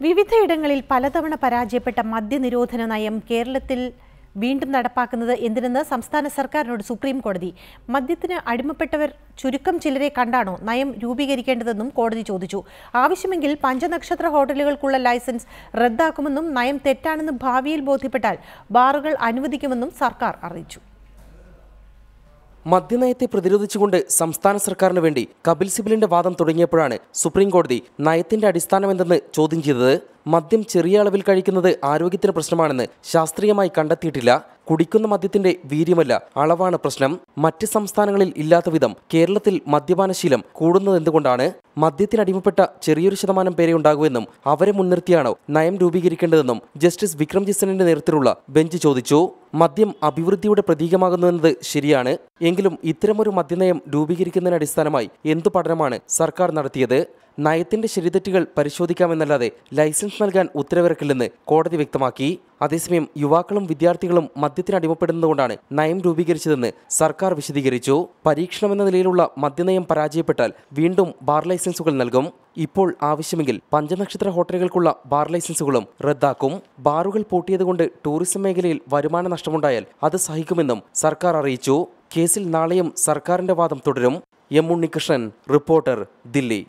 വിവിധയിടങ്ങളിൽ പലതവണ പരാജയപ്പെട്ട മദ്യനിരോധന നയം കേരളത്തിൽ വീണ്ടും നടപ്പാക്കുന്നത് എന്തിനെന്ന് സംസ്ഥാന സർക്കാരിനോട് സുപ്രീം കോടതി. മദ്യത്തിന് അടിമപ്പെട്ടവർ ചുരുക്കം ചിലരെ കണ്ടാണോ നയം രൂപീകരിക്കേണ്ടതെന്നും കോടതി ചോദിച്ചു. ആവശ്യമെങ്കിൽ പഞ്ചനക്ഷത്ര ഹോട്ടലുകൾക്കുള്ള ലൈസൻസ് റദ്ദാക്കുമെന്നും നയം തെറ്റാണെന്ന് ഭാവിയിൽ ബോധ്യപ്പെട്ടാൽ ബാറുകൾ അനുവദിക്കുമെന്നും സർക്കാർ അറിയിച്ചു. മദ്യനയത്തെ പ്രതിരോധിച്ചുകൊണ്ട് സംസ്ഥാന സർക്കാരിന് വേണ്ടി കപിൽ സിബലിന്റെ വാദം തുടങ്ങിയപ്പോഴാണ് സുപ്രീം കോടതി നയത്തിന്റെ അടിസ്ഥാനമെന്തെന്ന് ചോദ്യം ചെയ്തത്. മദ്യം ചെറിയ അളവിൽ കഴിക്കുന്നത് ആരോഗ്യത്തിന് പ്രശ്നമാണെന്ന് ശാസ്ത്രീയമായി കണ്ടെത്തിയിട്ടില്ല. കുടിക്കുന്ന മദ്യത്തിന്റെ വീര്യമല്ല, അളവാണ് പ്രശ്നം. മറ്റ് സംസ്ഥാനങ്ങളിൽ ഇല്ലാത്ത വിധം കേരളത്തിൽ മദ്യപാനശീലം കൂടുന്നതെന്തുകൊണ്ടാണ്? മദ്യത്തിനടിമപ്പെട്ട ചെറിയൊരു ശതമാനം പേരെ ഉണ്ടാകുമെന്നും അവരെ മുൻനിർത്തിയാണോ നയം രൂപീകരിക്കേണ്ടതെന്നും ജസ്റ്റിസ് വിക്രം ജിസണിന്റെ നേതൃത്വത്തിലുള്ള ബെഞ്ച് ചോദിച്ചു. മദ്യം അഭിവൃദ്ധിയുടെ പ്രതീകമാകുന്നുവെന്നത് ശരിയാണ്. എങ്കിലും ഇത്തരമൊരു മദ്യനയം രൂപീകരിക്കുന്നതിന് അടിസ്ഥാനമായി എന്തു പഠനമാണ് സർക്കാർ നടത്തിയത്? നയത്തിന്റെ ശരിതെറ്റുകൾ പരിശോധിക്കാമെന്നല്ലാതെ ലൈസൻസ് നൽകാൻ ഉത്തരവിറക്കില്ലെന്ന് കോടതി വ്യക്തമാക്കി. അതേസമയം യുവാക്കളും വിദ്യാർത്ഥികളും മദ്യത്തിന് അടിമപ്പെടുന്നതുകൊണ്ടാണ് നയം രൂപീകരിച്ചതെന്ന് സർക്കാർ വിശദീകരിച്ചു. പരീക്ഷണമെന്ന നിലയിലുള്ള മദ്യനയം പരാജയപ്പെട്ടാൽ വീണ്ടും ബാർ ലൈസൻസുകൾ നൽകും. ഇപ്പോൾ ആവശ്യമെങ്കിൽ പഞ്ചനക്ഷത്ര ഹോട്ടലുകൾക്കുള്ള ബാർ ലൈസൻസുകളും റദ്ദാക്കും. ബാറുകൾ പൂട്ടിയതുകൊണ്ട് ടൂറിസം മേഖലയിൽ വരുമാന നഷ്ടമുണ്ടായാൽ അത് സഹിക്കുമെന്നും സർക്കാർ അറിയിച്ചു. കേസിൽ നാളെയും സർക്കാരിന്റെ വാദം തുടരും. M Unnikrishnan, reporter, Delhi.